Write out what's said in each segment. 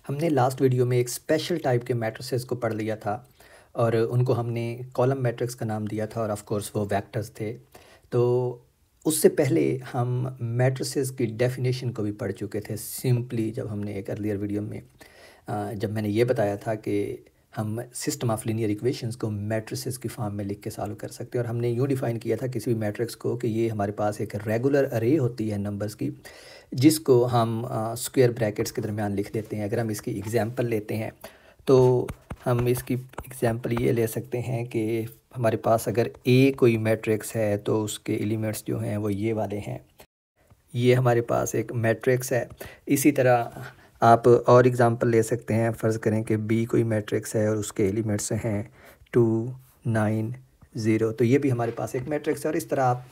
हमने last video में एक स्पेशल टाइप के मैट्रिसेस को पढ़ लिया था और उनको हमने कॉलम मैट्रिक्स का नाम दिया था और ऑफ कोर्स वो वेक्टर्स थे। तो उससे पहले हम मैट्रिसेस की डेफिनेशन को भी पढ़ चुके थे सिंपली, जब हमने एक अर्लियर वीडियो में जब मैंने ये बताया था कि हम सिस्टम ऑफ लीनियर इक्वेशंस को मैट्रिसेस की फॉर्म में लिख के सॉल्व कर सकते हैं। और हमने यूँ डिफ़ाइन किया था किसी भी मैट्रिक्स को कि ये हमारे पास एक रेगुलर अरे होती है नंबर्स की, जिसको हम स्क्वायर ब्रैकेट्स के दरमियान लिख देते हैं। अगर हम इसकी एग्जांपल लेते हैं तो हम इसकी एग्जांपल ये ले सकते हैं कि हमारे पास अगर ए कोई मैट्रिक्स है तो उसके एलिमेंट्स जो हैं वो ये वाले हैं। ये हमारे पास एक मैट्रिक्स है। इसी तरह आप और एग्जांपल ले सकते हैं। फ़र्ज़ करें कि बी कोई मैट्रिक्स है और उसके एलिमेंट्स हैं 2, 9, 0, तो ये भी हमारे पास एक मैट्रिक्स है। और इस तरह आप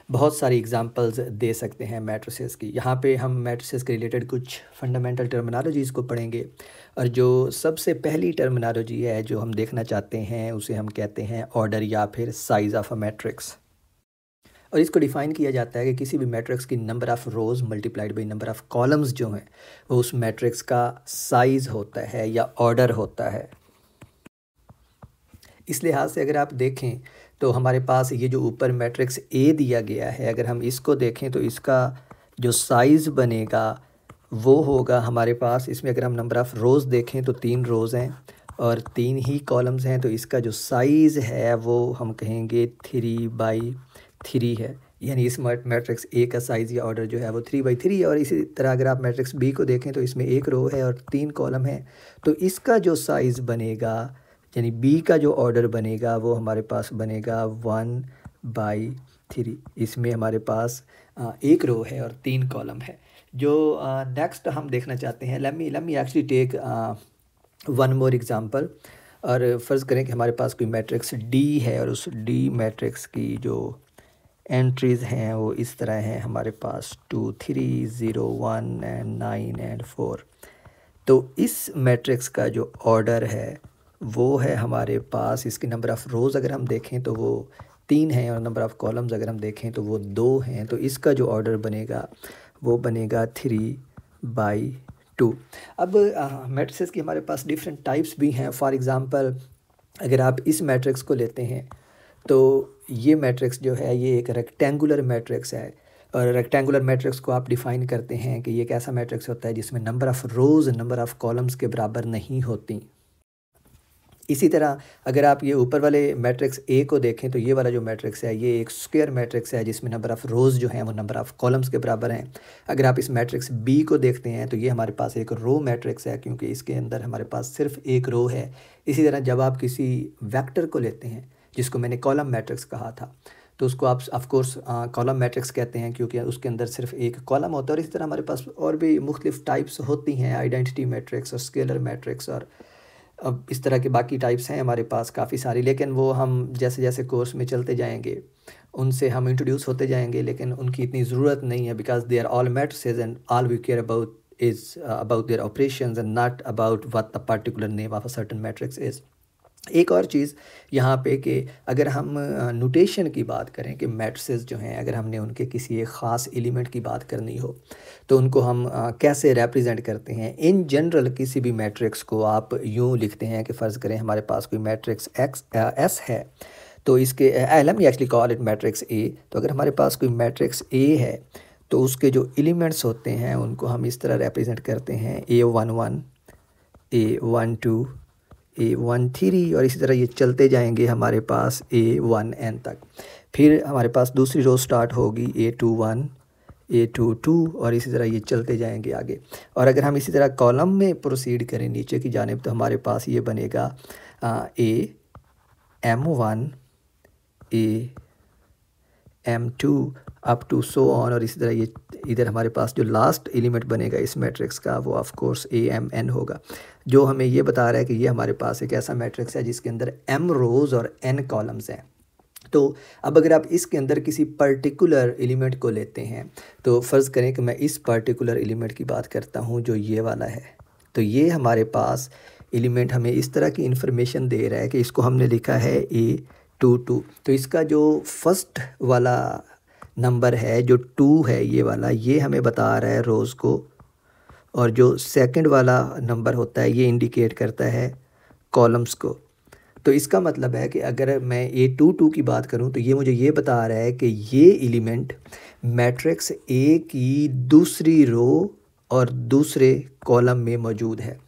बहुत सारी एग्जांपल्स दे सकते हैं मैट्रिसेस की। यहाँ पे हम मैट्रिसेस के रिलेटेड कुछ फंडामेंटल टर्मिनोलॉजीज़ को पढ़ेंगे और जो सबसे पहली टर्मिनोलॉजी है जो हम देखना चाहते हैं उसे हम कहते हैं ऑर्डर या फिर साइज़ ऑफ अ मैट्रिक्स। और इसको डिफ़ाइन किया जाता है कि किसी भी मैट्रिक्स की number of rows multiplied by number of columns जो हैं वो उस मैट्रिक्स का साइज़ होता है या ऑर्डर होता है। इस लिहाज से अगर आप देखें तो हमारे पास ये जो ऊपर मैट्रिक्स ए दिया गया है, अगर हम इसको देखें तो इसका जो साइज़ बनेगा वो होगा हमारे पास, इसमें अगर हम नंबर ऑफ़ रोज़ देखें तो 3 रोज़ हैं और 3 ही कॉलम्स हैं, तो इसका जो साइज़ है वो हम कहेंगे 3/3 है। यानी इस मैट्रिक्स ए का साइज़ या ऑर्डर जो है वो 3/3 है। और इसी तरह अगर आप मैट्रिक्स बी को देखें तो इसमें 1 रो है और 3 कॉलम है, तो इसका जो साइज़ बनेगा यानी बी का जो ऑर्डर बनेगा वो हमारे पास बनेगा 1/3। इसमें हमारे पास 1 रो है और 3 कॉलम है। जो नेक्स्ट हम देखना चाहते हैं, let me actually take one more example. और फ़र्ज़ करें कि हमारे पास कोई मैट्रिक्स डी है और उस डी मैट्रिक्स की जो एंट्रीज़ हैं वो इस तरह हैं हमारे पास 2, 3, 0, 1 एंड 9 एंड 4। तो इस मैट्रिक्स का जो ऑर्डर है वो है हमारे पास, इसकी नंबर ऑफ़ रोज़ अगर हम देखें तो वो 3 हैं और नंबर ऑफ़ कॉलम्स अगर हम देखें तो वो 2 हैं। तो इसका जो ऑर्डर बनेगा वो बनेगा 3/2। अब मैट्रिसेस की हमारे पास डिफरेंट टाइप्स भी हैं। फॉर एग्ज़ाम्पल अगर आप इस मैट्रिक्स को लेते हैं तो ये मैट्रिक्स जो है ये एक रेक्टेंगुलर मैट्रिक्स है। और रेक्टेंगुलर मैट्रिक्स को आप डिफ़ाइन करते हैं कि ये एक ऐसा मैट्रिक्स होता है जिसमें number of rows number of columns के बराबर नहीं होती। इसी तरह अगर आप ये ऊपर वाले मैट्रिक्स ए को देखें तो ये वाला जो मैट्रिक्स है ये एक स्क्वायर मैट्रिक्स है जिसमें नंबर ऑफ़ रोज़ जो हैं वो नंबर ऑफ़ कॉलम्स के बराबर हैं। अगर आप इस मैट्रिक्स बी को देखते हैं तो ये हमारे पास एक रो मैट्रिक्स है क्योंकि इसके अंदर हमारे पास सिर्फ एक रो है। इसी तरह जब आप किसी वेक्टर को लेते हैं जिसको मैंने कॉलम मैट्रिक्स कहा था तो उसको आप ऑफ कोर्स कॉलम मैट्रिक्स कहते हैं क्योंकि उसके अंदर सिर्फ एक कॉलम होता है। और इसी तरह हमारे पास और भी मुख्तलिफ टाइप्स होती हैं, आइडेंटिटी मैट्रिक्स और स्केलर मैट्रिक्स, और अब इस तरह के बाकी टाइप्स हैं हमारे पास काफ़ी सारी। लेकिन वो हम जैसे जैसे कोर्स में चलते जाएंगे उनसे हम इंट्रोड्यूस होते जाएंगे, लेकिन उनकी इतनी ज़रूरत नहीं है because they are all matrices and all we care about is about their operations and not about what the particular name of a certain matrix is. एक और चीज़ यहाँ पे कि अगर हम नोटेशन की बात करें कि मैट्रिसेस जो हैं अगर हमने उनके किसी एक ख़ास एलिमेंट की बात करनी हो तो उनको हम कैसे रिप्रेजेंट करते हैं। इन जनरल किसी भी मैट्रिक्स को आप यूँ लिखते हैं कि फ़र्ज़ करें हमारे पास कोई मैट्रिक्स एस है तो इसके late me actually call it matrix A. तो अगर हमारे पास कोई मैट्रिक्स ए है तो उसके जो एलिमेंट्स होते हैं उनको हम इस तरह रिप्रेजेंट करते हैं A11, A12, A13 और इसी तरह ये चलते जाएंगे हमारे पास A1n तक। फिर हमारे पास दूसरी रो स्टार्ट होगी A21, A22 और इसी तरह ये चलते जाएंगे आगे। और अगर हम इसी तरह कॉलम में प्रोसीड करें नीचे की जानिब तो हमारे पास ये बनेगा AM1, AM2 up to so on. और इसी तरह ये इधर हमारे पास जो लास्ट एलिमेंट बनेगा इस मैट्रिक्स का वो ऑफ कोर्स AMN होगा, जो हमें ये बता रहा है कि ये हमारे पास एक ऐसा मैट्रिक्स है जिसके अंदर M रोज़ और N कॉलम्स हैं। तो अब अगर आप इसके अंदर किसी पर्टिकुलर एलिमेंट को लेते हैं तो फ़र्ज़ करें कि मैं इस पर्टिकुलर एलिमेंट की बात करता हूँ जो ये वाला है, तो ये हमारे पास एलिमेंट हमें इस तरह की इंफॉर्मेशन दे रहा है कि इसको हमने लिखा है A22। तो इसका जो फर्स्ट वाला नंबर है जो 2 है ये वाला, ये हमें बता रहा है रोज़ को, और जो सेकंड वाला नंबर होता है ये इंडिकेट करता है कॉलम्स को। तो इसका मतलब है कि अगर मैं A22 की बात करूं तो ये मुझे ये बता रहा है कि ये एलिमेंट मैट्रिक्स ए की दूसरी रो और दूसरे कॉलम में मौजूद है,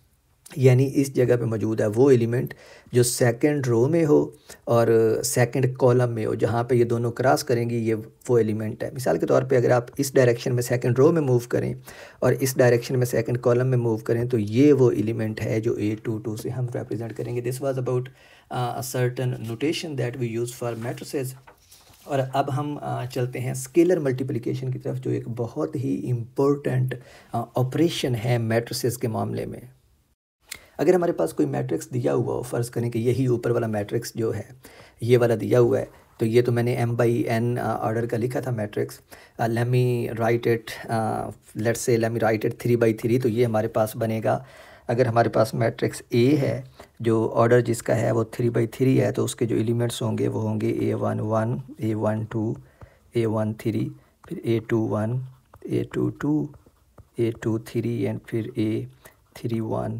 यानी इस जगह पे मौजूद है वो एलिमेंट जो सेकंड रो में हो और सेकंड कॉलम में हो, जहाँ पे ये दोनों क्रॉस करेंगी ये वो एलिमेंट है। मिसाल के तौर पे अगर आप इस डायरेक्शन में सेकंड रो में मूव करें और इस डायरेक्शन में सेकंड कॉलम में मूव करें तो ये वो एलिमेंट है जो A22 से हम रिप्रेजेंट करेंगे। This was about a certain notation that we use for matrices. और अब हम चलते हैं स्केलर मल्टीप्लिकेशन की तरफ, जो एक बहुत ही इम्पोर्टेंट ऑपरेशन है मैट्रिसेस के मामले में। अगर हमारे पास कोई मैट्रिक्स दिया हुआ हो, फ़र्ज़ करें कि यही ऊपर वाला मैट्रिक्स जो है ये वाला दिया हुआ है, तो ये तो मैंने m/n ऑर्डर का लिखा था matrix. Let me right it, let's say let me right it 3/3। तो ये हमारे पास बनेगा, अगर हमारे पास मैट्रिक्स A है जो ऑर्डर जिसका है वो 3/3 है, तो उसके जो एलिमेंट्स होंगे वो होंगे A11, A12, A13, फिर A21, A22, A23 एंड फिर A31,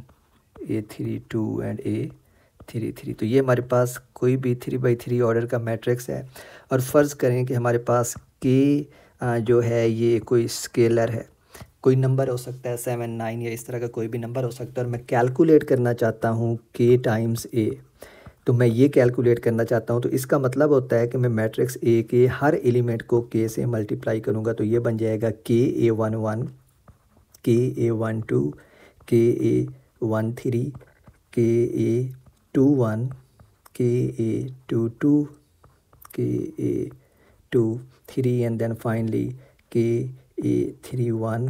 A32 एंड A33। तो ये हमारे पास कोई भी 3/3 ऑर्डर का मैट्रिक्स है। और फ़र्ज़ करें कि हमारे पास K जो है ये कोई स्केलर है, कोई नंबर हो सकता है 7, 9 या इस तरह का कोई भी नंबर हो सकता है, और मैं कैलकुलेट करना चाहता हूँ K टाइम्स A। तो मैं ये कैलकुलेट करना चाहता हूँ, तो इसका मतलब होता है कि मैं मैट्रिक्स A के हर एलिमेंट को K से मल्टीप्लाई करूँगा। तो ये बन जाएगा KA11, KA12, KA13, KA21, KA22, KA23 and then finally KA31,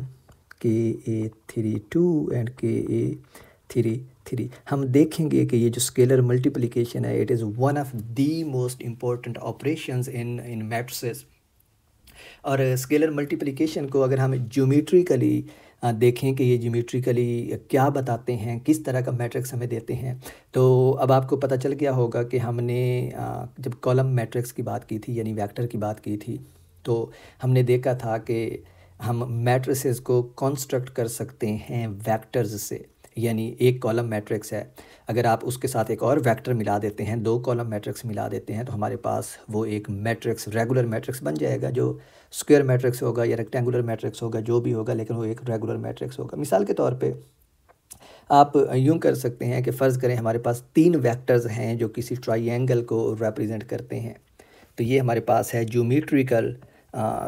KA32 and KA33। हम देखेंगे कि ये जो स्केलर मल्टीप्लिकेशन है it is one of the most important operations in matrices. और स्केलर मल्टीप्लिकेशन को अगर हम ज्योमेट्रिकली देखें कि ये ज्योमेट्रिकली क्या बताते हैं, किस तरह का मैट्रिक्स हमें देते हैं, तो अब आपको पता चल गया होगा कि हमने जब कॉलम मैट्रिक्स की बात की थी यानी वेक्टर की बात की थी, तो हमने देखा था कि हम मैट्रिसेस को कंस्ट्रक्ट कर सकते हैं वेक्टर्स से। यानी एक कॉलम मैट्रिक्स है, अगर आप उसके साथ एक और वेक्टर मिला देते हैं, दो कॉलम मैट्रिक्स मिला देते हैं, तो हमारे पास वो एक मैट्रिक्स रेगुलर मैट्रिक्स बन जाएगा, जो स्क्वायर मैट्रिक्स होगा या रेक्टेंगुलर मैट्रिक्स होगा, जो भी होगा, लेकिन वो एक रेगुलर मैट्रिक्स होगा। मिसाल के तौर पे आप यूं कर सकते हैं कि फ़र्ज़ करें हमारे पास 3 वेक्टर्स हैं जो किसी ट्राइएंगल को रिप्रेजेंट करते हैं। तो ये हमारे पास है ज्योमेट्रिकल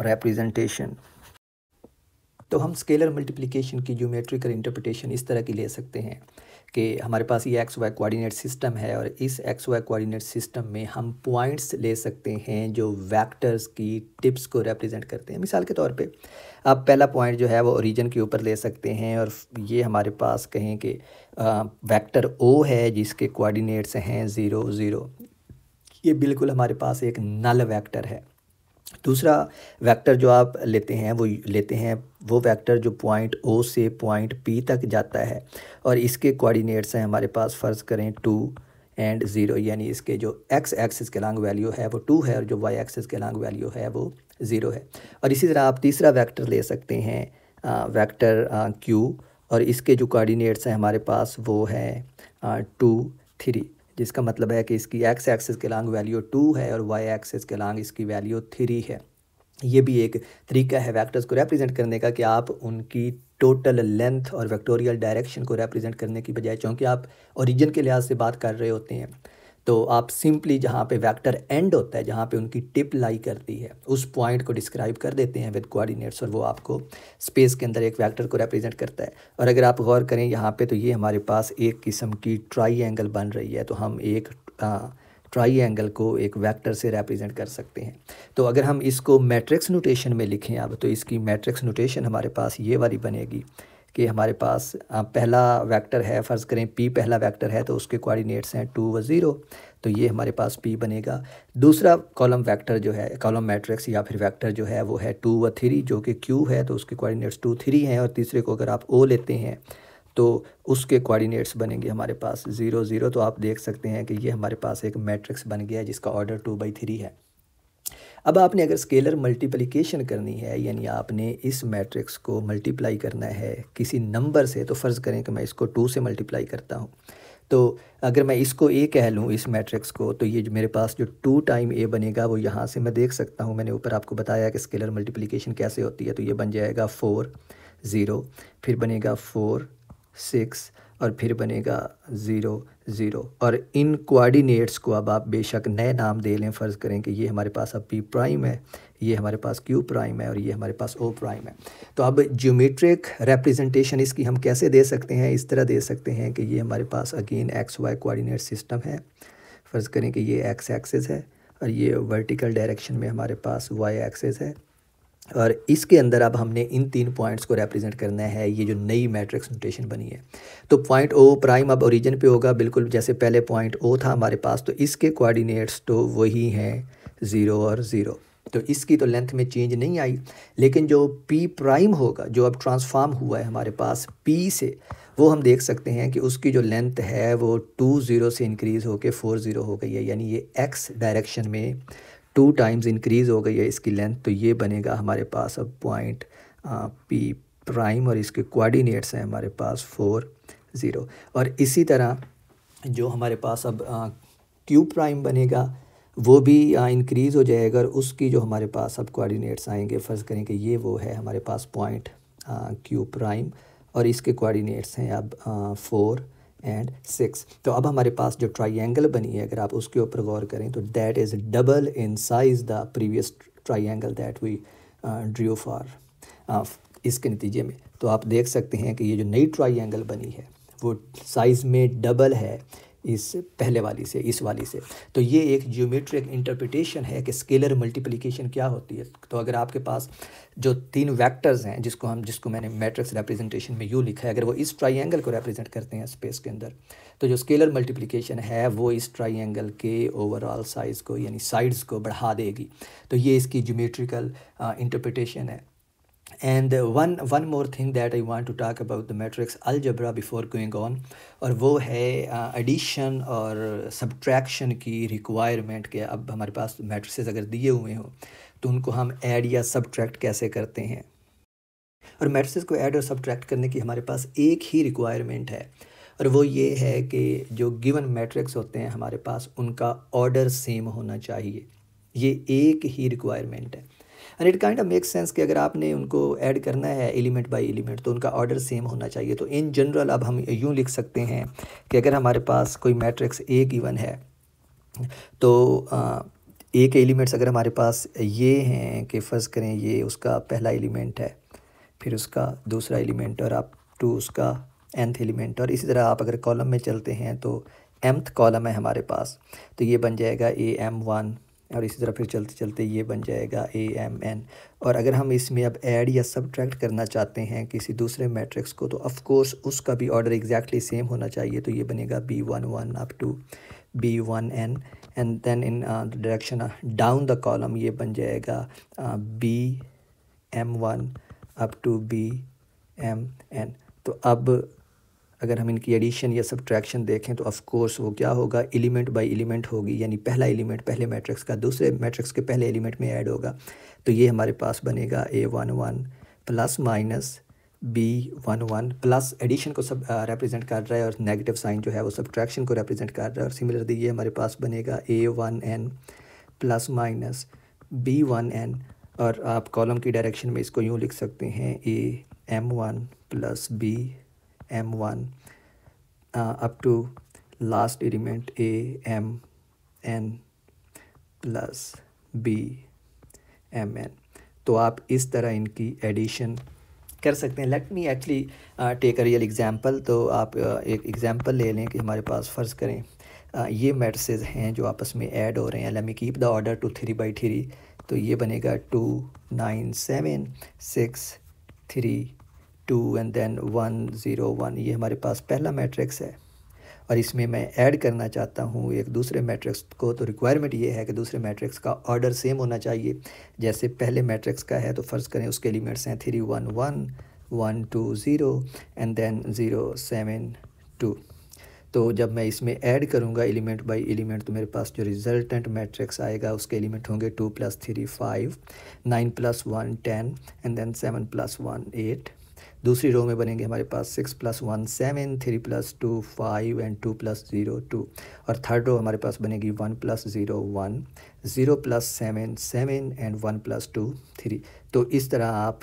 रिप्रेजेंटेशन। तो हम स्केलर मल्टीप्लिकेशन की ज्योमेट्रिकल इंटरप्रिटेशन इस तरह की ले सकते हैं कि हमारे पास ये XY कोऑर्डिनेट सिस्टम है, और इस XY कोऑर्डिनेट सिस्टम में हम पॉइंट्स ले सकते हैं जो वेक्टर्स की टिप्स को रिप्रेजेंट करते हैं। मिसाल के तौर पे आप पहला पॉइंट जो है वो ओरिजिन के ऊपर ले सकते हैं, और ये हमारे पास कहें कि वेक्टर O है जिसके कोऑर्डिनेट्स हैं 0, 0। ये बिल्कुल हमारे पास एक नल वेक्टर है। दूसरा वेक्टर जो आप लेते हैं वो वेक्टर जो पॉइंट O से पॉइंट P तक जाता है, और इसके कोऑर्डिनेट्स हैं हमारे पास फ़र्ज़ करें 2 एंड 0, यानी इसके जो x एक्सिस के लॉन्ग वैल्यू है वो 2 है और जो y एक्सिस के लॉन्ग वैल्यू है वो 0 है। और इसी तरह आप तीसरा वेक्टर ले सकते हैं वेक्टर Q, और इसके जो कोऑर्डिनेट्स हैं हमारे पास वो है 2, 3, जिसका मतलब है कि इसकी x एक्सिस के लॉन्ग वैल्यू 2 है और y एक्सिस के लॉन्ग इसकी वैल्यू 3 है। ये भी एक तरीका है वेक्टर्स को रिप्रेजेंट करने का कि आप उनकी टोटल लेंथ और वेक्टोरियल डायरेक्शन को रिप्रेजेंट करने की बजाय, चूँकि आप ओरिजिन के लिहाज से बात कर रहे होते हैं, तो आप सिंपली जहाँ पे वेक्टर एंड होता है, जहाँ पे उनकी टिप लाई करती है, उस पॉइंट को डिस्क्राइब कर देते हैं विद कोऑर्डिनेट्स, और वो आपको स्पेस के अंदर एक वेक्टर को रिप्रेजेंट करता है। और अगर आप गौर करें यहाँ पे, तो ये हमारे पास एक किस्म की ट्राइएंगल बन रही है, तो हम एक ट्राइएंगल को एक वेक्टर से रिप्रेजेंट कर सकते हैं। तो अगर हम इसको मैट्रिक्स नोटेशन में लिखें अब, तो इसकी मैट्रिक्स नोटेशन हमारे पास ये वाली बनेगी कि हमारे पास पहला वेक्टर है, फ़र्ज़ करें P पहला वेक्टर है, तो उसके कोऑर्डिनेट्स हैं 2 व 0, तो ये हमारे पास P बनेगा। दूसरा कॉलम वेक्टर जो है, कॉलम मैट्रिक्स या फिर वेक्टर जो है वो है 2 व 3, जो कि Q है, तो उसके कोऑर्डिनेट्स 2, 3 हैं। और तीसरे को अगर आप O लेते हैं तो उसके कोऑर्डिनेट्स बनेंगे हमारे पास 0, 0। तो आप देख सकते हैं कि ये हमारे पास एक मैट्रिक्स बन गया है जिसका ऑर्डर 2/3 है। अब आपने अगर स्केलर मल्टीप्लिकेशन करनी है, यानी आपने इस मैट्रिक्स को मल्टीप्लाई करना है किसी नंबर से, तो फ़र्ज़ करें कि मैं इसको 2 से मल्टीप्लाई करता हूँ। तो अगर मैं इसको ए कह लूँ इस मैट्रिक्स को, तो ये जो मेरे पास जो 2 टाइम ए बनेगा वो यहाँ से मैं देख सकता हूँ। मैंने ऊपर आपको बताया कि स्केलर मल्टीप्लिकेशन कैसे होती है। तो ये बन जाएगा 4 0, फिर बनेगा 4 6 और फिर बनेगा 0 0। और इन कोऑर्डिनेट्स को अब आप बेशक नए नाम दे लें। फ़र्ज़ करें कि ये हमारे पास अब पी प्राइम है, ये हमारे पास क्यू प्राइम है और ये हमारे पास ओ प्राइम है। तो अब ज्योमेट्रिक रिप्रेजेंटेशन इसकी हम कैसे दे सकते हैं? इस तरह दे सकते हैं कि ये हमारे पास again X Y coordinate system है। फ़र्ज़ करें कि ये एक्स एक्सिस है और ये वर्टिकल डायरेक्शन में हमारे पास वाई एक्सिस है, और इसके अंदर अब हमने इन 3 पॉइंट्स को रिप्रेजेंट करना है, ये जो नई मैट्रिक्स नोटेशन बनी है। तो पॉइंट ओ प्राइम अब ओरिजिन पे होगा, बिल्कुल जैसे पहले पॉइंट ओ था हमारे पास, तो इसके कोऑर्डिनेट्स तो वही हैं 0 और 0। तो इसकी तो लेंथ में चेंज नहीं आई, लेकिन जो पी प्राइम होगा, जो अब ट्रांसफॉर्म हुआ है हमारे पास पी से, वो हम देख सकते हैं कि उसकी जो लेंथ है वो 2 0 से इंक्रीज़ होकर 4 0 हो गई है, यानी ये एक्स डायरेक्शन में 2 टाइम्स इंक्रीज़ हो गई है इसकी लेंथ। तो ये बनेगा हमारे पास अब पॉइंट पी प्राइम, और इसके कोऑर्डिनेट्स हैं हमारे पास 4 0। और इसी तरह जो हमारे पास अब क्यू प्राइम बनेगा वो भी इंक्रीज़ हो जाएगा, और उसकी जो हमारे पास अब कोऑर्डिनेट्स आएंगे, फ़र्ज़ करें कि ये वो है हमारे पास पॉइंट क्यू प्राइम, और इसके कोऑर्डिनेट्स हैं अब 4 एंड 6। तो अब हमारे पास जो ट्राइंगल बनी है, अगर आप उसके ऊपर गौर करें, तो that is double in size the previous triangle that we drew for इसके नतीजे में। तो आप देख सकते हैं कि ये जो नई ट्राइंगल बनी है वो साइज़ में डबल है इस पहले वाली से, इस वाली से। तो ये एक ज्योमेट्रिक इंटरप्रिटेशन है कि स्केलर मल्टीप्लिकेशन क्या होती है। तो अगर आपके पास जो 3 वेक्टर्स हैं जिसको मैंने मैट्रिक्स रिप्रेजेंटेशन में यू लिखा है, अगर वो इस ट्राइंगल को रिप्रेजेंट करते हैं स्पेस के अंदर, तो जो स्केलर मल्टीप्लिकेशन है वो इस ट्राइंगल के ओवरऑल साइज़ को, यानी साइड्स को बढ़ा देगी। तो ये इसकी ज्योमेट्रिकल इंटरप्रिटेशन है। And one more thing that I want to talk about the matrix algebra before going on, और वो है एडिशन और सब्ट्रैक्शन की रिक्वायरमेंट के। अब हमारे पास मैट्रिसेस अगर दिए हुए हों तो उनको हम ऐड या सब्ट्रैक्ट कैसे करते हैं। और मैट्रिसेस को ऐड और सब्ट्रैक्ट करने की हमारे पास एक ही रिक्वायरमेंट है, और वो ये है कि जो गिवन मैट्रिक्स होते हैं हमारे पास, उनका ऑर्डर सेम होना चाहिए। ये एक ही रिक्वायरमेंट है। And it kind of make sense कि अगर आपने उनको ऐड करना है एलिमेंट बाय एलिमेंट, तो उनका ऑर्डर सेम होना चाहिए। तो इन जनरल अब हम यूँ लिख सकते हैं कि अगर हमारे पास कोई मैट्रिक्स ए गिवन है, तो ए के एलिमेंट्स अगर हमारे पास ये हैं कि फ़र्ज़ करें ये उसका पहला एलिमेंट है, फिर उसका दूसरा एलिमेंट, और अप टू उसका nth एलिमेंट, और इसी तरह आप अगर कॉलम में चलते हैं तो mth कॉलम है हमारे पास, तो ये बन जाएगा AM1, और इसी तरह फिर चलते चलते ये बन जाएगा AMN। और अगर हम इसमें अब ऐड या सब्ट्रैक्ट करना चाहते हैं किसी दूसरे मैट्रिक्स को, तो ऑफ कोर्स उसका भी ऑर्डर एग्जैक्टली सेम होना चाहिए। तो ये बनेगा B11 up to B1N, and then in direction down the column ये बन जाएगा BM1 अप टू BMN। तो अब अगर हम इनकी एडिशन या सब्ट्रैक्शन देखें तो ऑफ कोर्स वो क्या होगा, एलिमेंट बाय एलिमेंट होगी, यानी पहला एलिमेंट पहले मैट्रिक्स का दूसरे मैट्रिक्स के पहले एलिमेंट में ऐड होगा। तो ये हमारे पास बनेगा A11 plus minus B11, plus addition को सब रिप्रेजेंट कर रहा है, और नेगेटिव साइन जो है वो सब्ट्रैक्शन को रिप्रेजेंट कर रहा है। और सिमिलरली ये हमारे पास बनेगा A1N प्लस माइनस B1N, और आप कॉलम की डायरेक्शन में इसको यूँ लिख सकते हैं AM1 plus BM1 up to last element AMN plus BMN। तो आप इस तरह इनकी एडिशन कर सकते हैं। Let me actually take a real example. तो आप एक एग्जांपल ले लें कि हमारे पास फ़र्ज़ करें ये मैट्रिसेस हैं जो आपस में ऐड हो रहे हैं। Let me keep the order to 3/3। तो ये बनेगा 2 9 7 6 3 2 एंड देन 1 0 1। ये हमारे पास पहला मैट्रिक्स है, और इसमें मैं ऐड करना चाहता हूँ एक दूसरे मैट्रिक्स को। तो रिक्वायरमेंट ये है कि दूसरे मैट्रिक्स का ऑर्डर सेम होना चाहिए जैसे पहले मैट्रिक्स का है। तो फ़र्ज़ करें उसके एलिमेंट्स हैं 3 1 1 1 2 0 एंड देन 0 7 2। तो जब मैं इसमें ऐड करूँगा एलिमेंट बाय एलिमेंट तो मेरे पास जो रिजल्टेंट मैट्रिक्स आएगा उसके एलिमेंट होंगे 2 + 3 5, 9 + 1 10 एंड देन 7 + 1 8। दूसरी रो में बनेंगे हमारे पास 6 + 1 7, 3 + 2 5 एंड 2 + 0 2। और थर्ड रो हमारे पास बनेगी 1 + 0 1, 0 + 7 7 एंड 1 + 2 3। तो इस तरह आप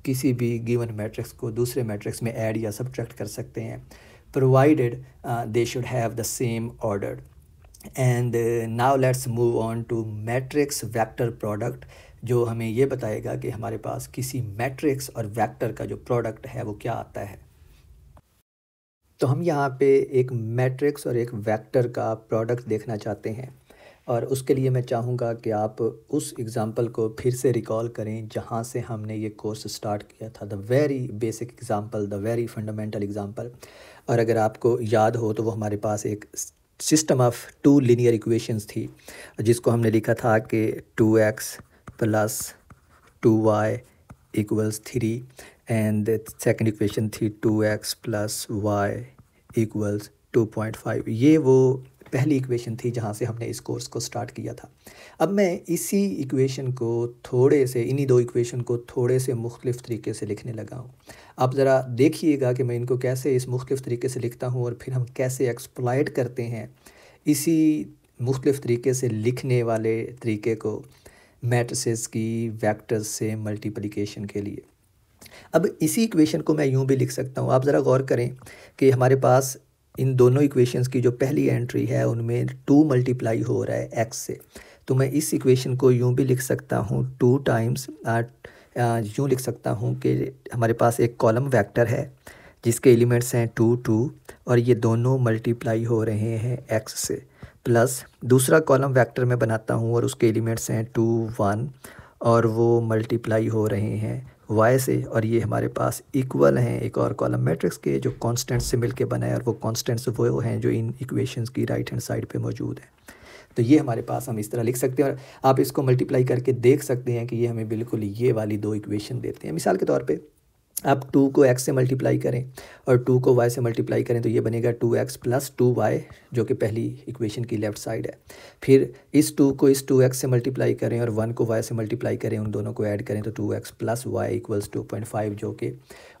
किसी भी गिवन मैट्रिक्स को दूसरे मैट्रिक्स में ऐड या सब्ट्रैक्ट कर सकते हैं, provided they should have the same order. And now let's move on to matrix vector product, जो हमें ये बताएगा कि हमारे पास किसी मैट्रिक्स और वेक्टर का जो प्रोडक्ट है वो क्या आता है। तो हम यहाँ पे एक मैट्रिक्स और एक वेक्टर का प्रोडक्ट देखना चाहते हैं, और उसके लिए मैं चाहूँगा कि आप उस एग्ज़ाम्पल को फिर से रिकॉल करें जहाँ से हमने ये कोर्स स्टार्ट किया था, the very basic example, the very fundamental example. और अगर आपको याद हो तो वो हमारे पास एक सिस्टम ऑफ 2 लीनियर इक्वेशंस थी, जिसको हमने लिखा था कि 2x + 2y = 3 and second equation थी 2x + y = 2.5। ये वो पहली इक्वेशन थी जहाँ से हमने इस कोर्स को स्टार्ट किया था। अब मैं इसी इक्वेशन को थोड़े से, इन्हीं 2 इक्वेशन को थोड़े से मुख्तलिफ़ तरीके से लिखने लगा हूँ। आप ज़रा देखिएगा कि मैं इनको कैसे इस मुख्तलिफ़ तरीके से लिखता हूँ और फिर हम कैसे एक्सप्लॉइट करते हैं इसी मुख्तलिफ़ तरीके से लिखने वाले तरीके को मैट्रिसेस की वेक्टर्स से मल्टीप्लिकेशन के लिए। अब इसी इक्वेशन को मैं यूँ भी लिख सकता हूँ। आप ज़रा गौर करें कि हमारे पास इन दोनों इक्वेशंस की जो पहली एंट्री है उनमें 2 मल्टीप्लाई हो रहा है x से, तो मैं इस इक्वेशन को यूँ भी लिख सकता हूँ 2 टाइम्स, यूँ लिख सकता हूँ कि हमारे पास एक कॉलम वेक्टर है जिसके एलिमेंट्स हैं 2 2 और ये दोनों मल्टीप्लाई हो रहे हैं x से, प्लस दूसरा कॉलम वेक्टर मैं बनाता हूँ और उसके एलिमेंट्स हैं 2 1 और वो मल्टीप्लाई हो रहे हैं y से, और ये हमारे पास इक्वल हैं एक और कॉलम मैट्रिक्स के जो कांस्टेंट से मिलके बना है, और वो कांस्टेंट्स वो हैं जो इन इक्वेशंस की राइट हैंड साइड पे मौजूद हैं। तो ये हमारे पास हम इस तरह लिख सकते हैं, और आप इसको मल्टीप्लाई करके देख सकते हैं कि ये हमें बिल्कुल ये वाली 2 इक्वेशन देते हैं। मिसाल के तौर पे आप 2 को x से मल्टीप्लाई करें और 2 को y से मल्टीप्लाई करें तो ये बनेगा 2x + 2y, जो कि पहली इक्वेशन की लेफ़्ट साइड है। फिर इस 2 को इस 2x से मल्टीप्लाई करें और 1 को y से मल्टीप्लाई करें, उन दोनों को ऐड करें तो 2x + y = 2.5, जो कि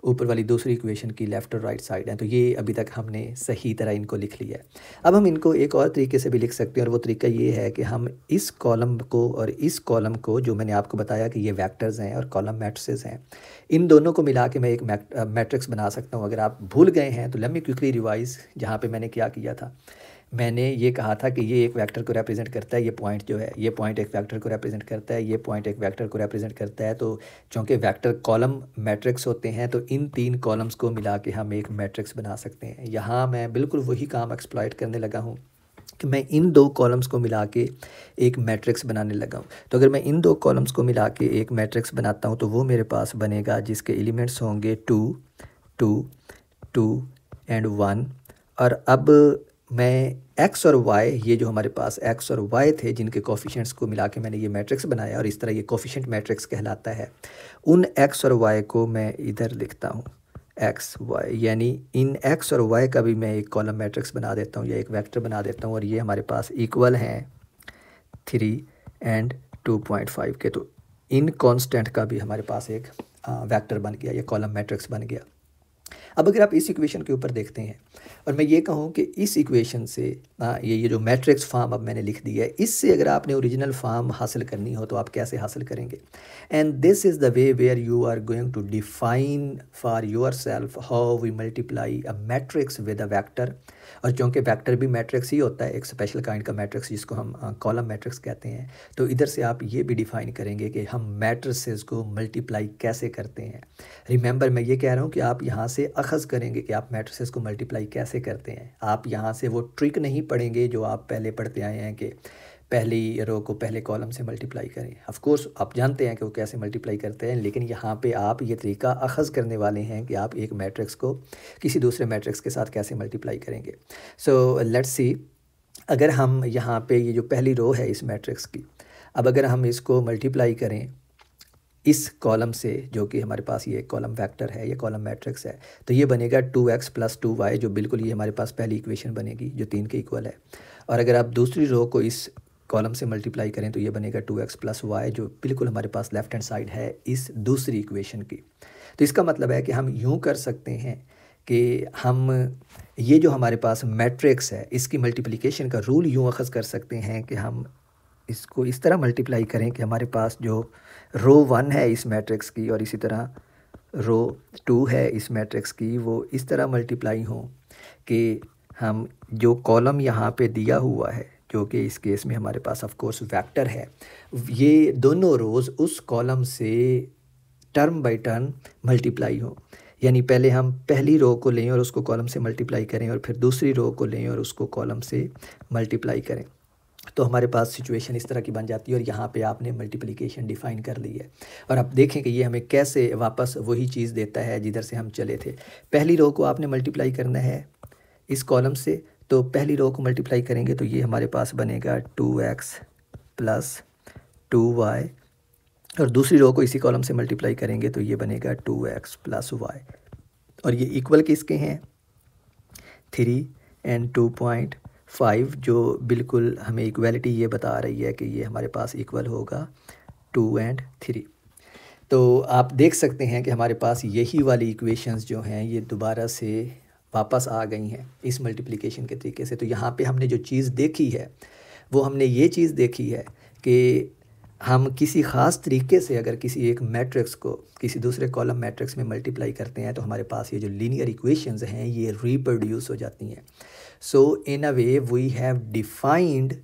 ऊपर वाली दूसरी इक्वेशन की लेफ़्ट और राइट साइड है। तो ये अभी तक हमने सही तरह इनको लिख लिया है। अब हम इनको एक और तरीके से भी लिख सकते हैं, और वो तरीका ये है कि हम इस कॉलम को और इस कॉलम को, जो मैंने आपको बताया कि ये वेक्टर्स हैं और कॉलम मैट्रिसेस हैं, इन दोनों को मिला के मैं एक मैट्रिक्स बना सकता हूँ। अगर आप भूल गए हैं तो लेट मी क्विकली रिवाइज, जहाँ पे मैंने क्या किया था। मैंने ये कहा था कि ये एक वेक्टर को रिप्रेजेंट करता है, ये पॉइंट जो है ये पॉइंट एक वेक्टर को रिप्रेजेंट करता है, ये पॉइंट एक वेक्टर को रिप्रेजेंट करता है। तो चूँकि वेक्टर कॉलम मैट्रिक्स होते हैं तो इन 3 कॉलम्स को मिला के हम एक मैट्रिक्स बना सकते हैं। यहाँ मैं बिल्कुल वही काम एक्सप्लॉइट करने लगा हूँ कि मैं इन 2 कॉलम्स को मिला के एक मैट्रिक्स बनाने लगा हूँ। तो अगर मैं इन 2 कॉलम्स को मिला के एक मैट्रिक्स बनाता हूँ तो वो मेरे पास बनेगा जिसके एलिमेंट्स होंगे 2 2 2 एंड 1। और अब मैं x और y, ये जो हमारे पास x और y थे जिनके कोफिशिएंट्स को मिला के मैंने ये मैट्रिक्स बनाया और इस तरह ये कोफिशिएंट मैट्रिक्स कहलाता है, उन x और y को मैं इधर लिखता हूँ x y, यानी इन x और y का भी मैं एक कॉलम मैट्रिक्स बना देता हूँ या एक वेक्टर बना देता हूँ, और ये हमारे पास इक्वल हैं 3 एंड 2.5 के। तो इन कांस्टेंट का भी हमारे पास एक वेक्टर बन गया या कॉलम मैट्रिक्स बन गया। अब अगर आप इस इक्वेशन के ऊपर देखते हैं और मैं ये कहूँ कि इस इक्वेशन से ये जो मैट्रिक्स फॉर्म अब मैंने लिख दिया है, इससे अगर आपने ओरिजिनल फॉर्म हासिल करनी हो तो आप कैसे हासिल करेंगे। And this is the way where you are going to define for yourself how we multiply a matrix with a vector. और चूँकि वेक्टर भी मैट्रिक्स ही होता है, एक स्पेशल काइंड का मैट्रिक्स जिसको हम कॉलम मैट्रिक्स कहते हैं, तो इधर से आप ये भी डिफाइन करेंगे कि हम मैट्रिसेस को मल्टीप्लाई कैसे करते हैं। रिमेंबर, मैं ये कह रहा हूँ कि आप यहाँ से अखज़ करेंगे कि आप मैट्रिसेस को मल्टीप्लाई कैसे करते हैं। आप यहाँ से वो ट्रिक नहीं पढ़ेंगे जो आप पहले पढ़ते आए हैं कि पहली रो को पहले कॉलम से मल्टीप्लाई करें। ऑफ कोर्स आप जानते हैं कि वो कैसे मल्टीप्लाई करते हैं, लेकिन यहाँ पे आप ये तरीका अखज़ करने वाले हैं कि आप एक मैट्रिक्स को किसी दूसरे मैट्रिक्स के साथ कैसे मल्टीप्लाई करेंगे। सो लेट्स सी, अगर हम यहाँ पे ये जो पहली रो है इस मैट्रिक्स की, अब अगर हम इसको मल्टीप्लाई करें इस कॉलम से, जो कि हमारे पास ये कॉलम वेक्टर है, ये कॉलम मैट्रिक्स है, तो ये बनेगा 2x + 2y, जो बिल्कुल ये हमारे पास पहली इक्वेशन बनेगी जो 3 के इक्वल है। और अगर आप दूसरी रो को इस कॉलम से मल्टीप्लाई करें तो ये बनेगा 2x + y, जो बिल्कुल हमारे पास लेफ्ट हैंड साइड है इस दूसरी इक्वेशन की। तो इसका मतलब है कि हम यूँ कर सकते हैं कि हम ये जो हमारे पास मैट्रिक्स है इसकी मल्टीप्लिकेशन का रूल यूँ अखज़ कर सकते हैं कि हम इसको इस तरह मल्टीप्लाई करें कि हमारे पास जो रो 1 है इस मैट्रिक्स की और इसी तरह रो 2 है इस मैट्रिक्स की, वो इस तरह मल्टीप्लाई हों कि हम जो कॉलम यहाँ पे दिया हुआ है, जो कि इस केस में हमारे पास ऑफ कोर्स वेक्टर है, ये दोनों रोज़ उस कॉलम से टर्म बाय टर्म मल्टीप्लाई हो। यानी पहले हम पहली रो को लें और उसको कॉलम से मल्टीप्लाई करें और फिर दूसरी रो को लें और उसको कॉलम से मल्टीप्लाई करें, तो हमारे पास सिचुएशन इस तरह की बन जाती है। और यहाँ पे आपने मल्टीप्लिकेशन डिफ़ाइन कर ली है और आप देखें कि ये हमें कैसे वापस वही चीज़ देता है जिधर से हम चले थे। पहली रो को आपने मल्टीप्लाई करना है इस कॉलम से, तो पहली रो को मल्टीप्लाई करेंगे तो ये हमारे पास बनेगा 2x + 2y, और दूसरी रो को इसी कॉलम से मल्टीप्लाई करेंगे तो ये बनेगा 2x + y, और ये इक्वल किसके हैं, 3 और 2.5, जो बिल्कुल हमें इक्वलिटी ये बता रही है कि ये हमारे पास इक्वल होगा 2 और 3। तो आप देख सकते हैं कि हमारे पास यही वाली इक्वेशंस जो हैं ये दोबारा से वापस आ गई हैं इस मल्टीप्लिकेशन के तरीके से। तो यहाँ पे हमने जो चीज़ देखी है वो हमने ये चीज़ देखी है कि हम किसी ख़ास तरीके से अगर किसी एक मैट्रिक्स को किसी दूसरे कॉलम मैट्रिक्स में मल्टीप्लाई करते हैं तो हमारे पास ये जो लीनियर इक्वेशंस हैं ये रिप्रोड्यूस हो जाती हैं। So in a way we have defined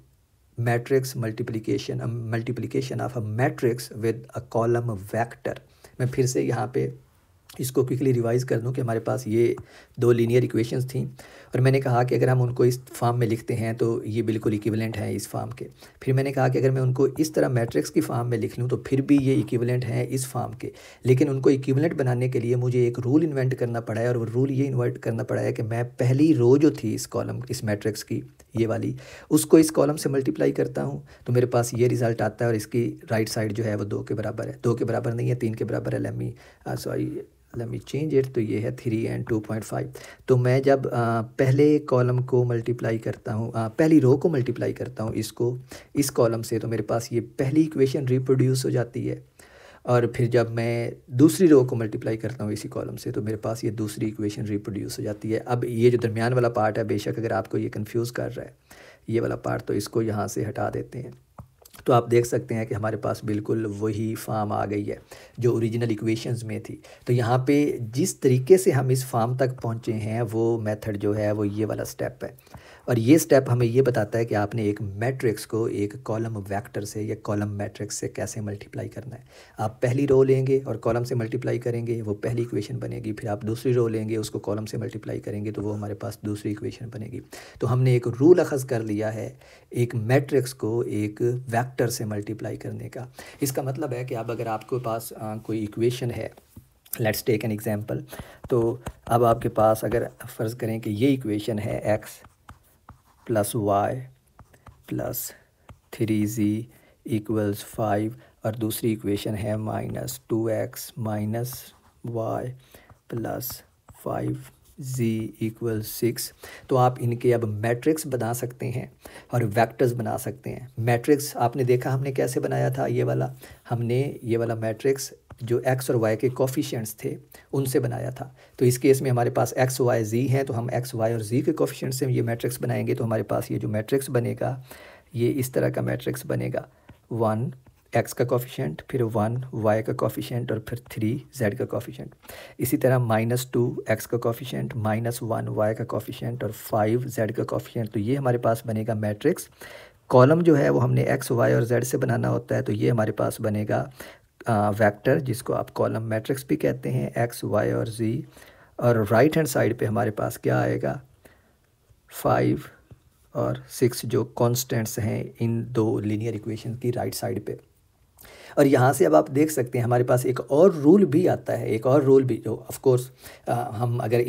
matrix multiplication of a matrix with a column vector. मैं फिर से यहाँ पे इसको क्विकली रिवाइज़ कर दूं कि हमारे पास ये 2 लीनियर इक्वेशंस थी और मैंने कहा कि अगर हम उनको इस फॉर्म में लिखते हैं तो ये बिल्कुल इक्विवेलेंट हैं इस फॉर्म के। फिर मैंने कहा कि अगर मैं उनको इस तरह मैट्रिक्स की फॉर्म में लिख लूँ तो फिर भी ये इक्विवेलेंट हैं इस फॉर्म के, लेकिन उनको इक्विवेलेंट बनाने के लिए मुझे एक रूल इन्वेंट करना पड़ा है। और वो रूल ये इन्वेंट करना पड़ा है कि मैं पहली रो जो थी इस मैट्रिक्स की, ये वाली, उसको इस कॉलम से मल्टीप्लाई करता हूँ तो मेरे पास ये रिज़ल्ट आता है और इसकी राइट साइड जो है वो 2 के बराबर है। 2 के बराबर नहीं है, 3 के बराबर है। लेट मी चेंज इट, तो ये है 3 और 2.5। तो मैं जब पहले कॉलम को मल्टीप्लाई करता हूँ, पहली रो को मल्टीप्लाई करता हूँ इसको इस कॉलम से, तो मेरे पास ये पहली इक्वेशन रिप्रोड्यूस हो जाती है। और फिर जब मैं दूसरी रो को मल्टीप्लाई करता हूँ इसी कॉलम से तो मेरे पास ये दूसरी इक्वेशन रिप्रोड्यूस हो जाती है। अब ये जो दरमियान वाला पार्ट है, बेशक अगर आपको ये कंफ्यूज कर रहा है ये वाला पार्ट, तो इसको यहाँ से हटा देते हैं। तो आप देख सकते हैं कि हमारे पास बिल्कुल वही फॉर्म आ गई है जो ओरिजिनल इक्वेशंस में थी। तो यहाँ पे जिस तरीके से हम इस फॉर्म तक पहुँचे हैं वो मेथड जो है वो ये वाला स्टेप है, और ये स्टेप हमें ये बताता है कि आपने एक मैट्रिक्स को एक कॉलम वेक्टर से या कॉलम मैट्रिक्स से कैसे मल्टीप्लाई करना है। आप पहली रो लेंगे और कॉलम से मल्टीप्लाई करेंगे, वो पहली इक्वेशन बनेगी। फिर आप दूसरी रो लेंगे, उसको कॉलम से मल्टीप्लाई करेंगे तो वो हमारे पास दूसरी इक्वेशन बनेगी। तो हमने एक रूल अखज़ कर लिया है एक मैट्रिक्स को एक वेक्टर से मल्टीप्लाई करने का। इसका मतलब है कि अब अगर आपके पास कोई इक्वेशन है, लेट्स टेक एन एग्जांपल, तो अब आपके पास अगर फ़र्ज़ करें कि ये इक्वेशन है x + y + 3z = 5 और दूसरी इक्वेशन है -2x - y + 5z = 6। तो आप इनके अब मैट्रिक्स बना सकते हैं और वेक्टर्स बना सकते हैं। मैट्रिक्स आपने देखा हमने कैसे बनाया था, हमने ये वाला मैट्रिक्स जो x और y के कोफिशिएंट्स थे उनसे बनाया था। तो इस केस में हमारे पास x, y, z हैं, तो हम x, y और z के कोफिशिएंट्स से ये मैट्रिक्स बनाएंगे। तो हमारे पास ये जो मैट्रिक्स बनेगा ये इस तरह का मैट्रिक्स बनेगा, 1 x का कोफिशिएंट, फिर 1 y का कोफिशिएंट और फिर 3 z का कोफिशिएंट। इसी तरह -2 x का कोफिशिएंट, -1 y का कोफिशिएंट और 5 z का कोफिशिएंट। तो ये हमारे पास बनेगा मैट्रिक्स। कॉलम जो है वो हमने x, y और z से बनाना होता है, तो ये हमारे पास बनेगा वेक्टर, जिसको आप कॉलम मैट्रिक्स भी कहते हैं, x, y और z। और राइट हैंड साइड पे हमारे पास क्या आएगा, 5 और 6 जो कांस्टेंट्स हैं इन 2 लीनियर इक्वेशन की राइट साइड पे। और यहाँ से अब आप देख सकते हैं हमारे पास एक और रूल भी आता है, एक और रूल भी जो ऑफ कोर्स हम अगर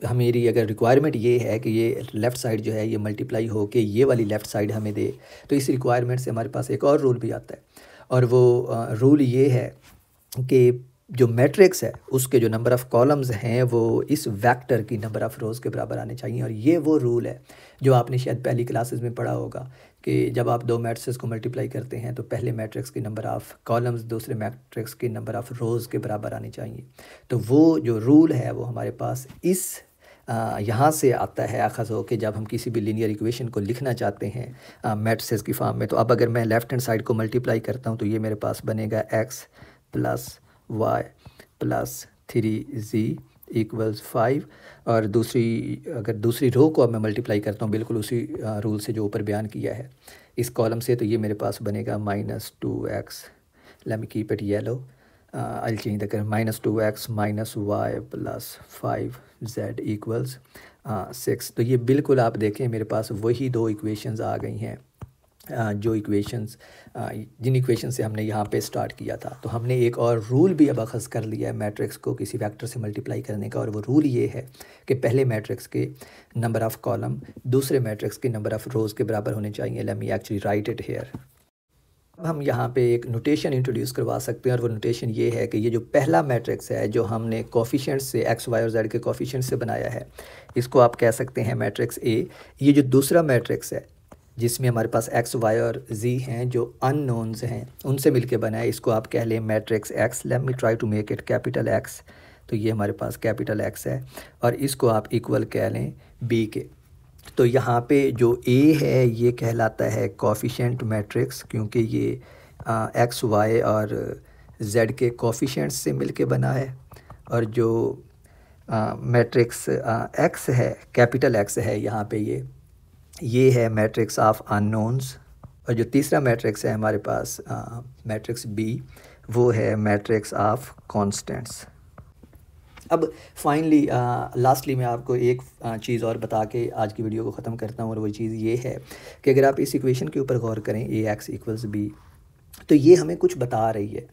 हमारी अगर रिक्वायरमेंट ये है कि ये लेफ़्ट साइड जो है ये मल्टीप्लाई हो के ये वाली लेफ़्ट साइड हमें दे, तो इस रिक्वायरमेंट से हमारे पास एक और रूल भी आता है। और वो रूल ये है कि जो मैट्रिक्स है उसके जो नंबर ऑफ़ कॉलम्स हैं वो इस वेक्टर की नंबर ऑफ़ रोज़ के बराबर आने चाहिए। और ये वो रूल है जो आपने शायद पहली क्लासेस में पढ़ा होगा कि जब आप दो मैट्रिक्स को मल्टीप्लाई करते हैं तो पहले मैट्रिक्स की नंबर ऑफ़ कॉलम्स दूसरे मैट्रिक्स की नंबर ऑफ़ रोज़ के बराबर आनी चाहिए। तो वो जो रूल है वो हमारे पास इस यहाँ से आता है अखज़ हो कि जब हम किसी भी लीनियर इक्वेशन को लिखना चाहते हैं मैट्रिसेस की फॉर्म में। तो अब अगर मैं लेफ़्ट हैंड साइड को मल्टीप्लाई करता हूँ तो ये मेरे पास बनेगा x plus y plus 3z equals 5। और अगर दूसरी रो को अब मैं मल्टीप्लाई करता हूँ बिल्कुल उसी रूल से जो ऊपर बयान किया है इस कॉलम से, तो ये मेरे पास बनेगा -2x, late me keep it yellow, I'll change the current, -2x minus y plus 5z equals 6। तो ये बिल्कुल आप देखें मेरे पास वही दो इक्वेशंस आ गई हैं जो इक्वेशंस जिन इक्वेशन से हमने यहाँ पे स्टार्ट किया था। तो हमने एक और रूल भी अब अखज़ कर लिया है मैट्रिक्स को किसी वेक्टर से मल्टीप्लाई करने का, और वो रूल ये है कि पहले मैट्रिक्स के नंबर ऑफ़ कॉलम दूसरे मैट्रिक्स के नंबर ऑफ़ रोज़ के बराबर होने चाहिए। Late me actually right it here. अब हम यहाँ पे एक नोटेशन इंट्रोड्यूस करवा सकते हैं, और वो नोटेशन ये है कि ये जो पहला मैट्रिक्स है जो हमने कोफिशिएंट से x, y और z के कोफिशिएंट से बनाया है, इसको आप कह सकते हैं मैट्रिक्स A। ये जो दूसरा मैट्रिक्स है जिसमें हमारे पास x, y और z हैं जो अननोन्स हैं उनसे मिलके बना है, इसको आप कह लें matrix x। Let me try to make it capital X। तो ये हमारे पास कैपिटल X है, और इसको आप इक्वल कह लें B के। तो यहाँ पे जो A है ये कहलाता है कोफिशिएंट मैट्रिक्स, क्योंकि ये x, y और z के कोफिशिएंट्स से मिलके बना है। और जो मैट्रिक्स x है, कैपिटल X है यहाँ पे ये है मैट्रिक्स ऑफ अननोन्स। और जो तीसरा मैट्रिक्स है हमारे पास मैट्रिक्स B, वो है मैट्रिक्स ऑफ कॉन्स्टेंट्स। अब फाइनली लास्टली मैं आपको एक चीज़ और बता के आज की वीडियो को ख़त्म करता हूँ, और वो चीज़ ये है कि अगर आप इस इक्वेशन के ऊपर गौर करें ax इक्वल्स b, तो ये हमें कुछ बता रही है।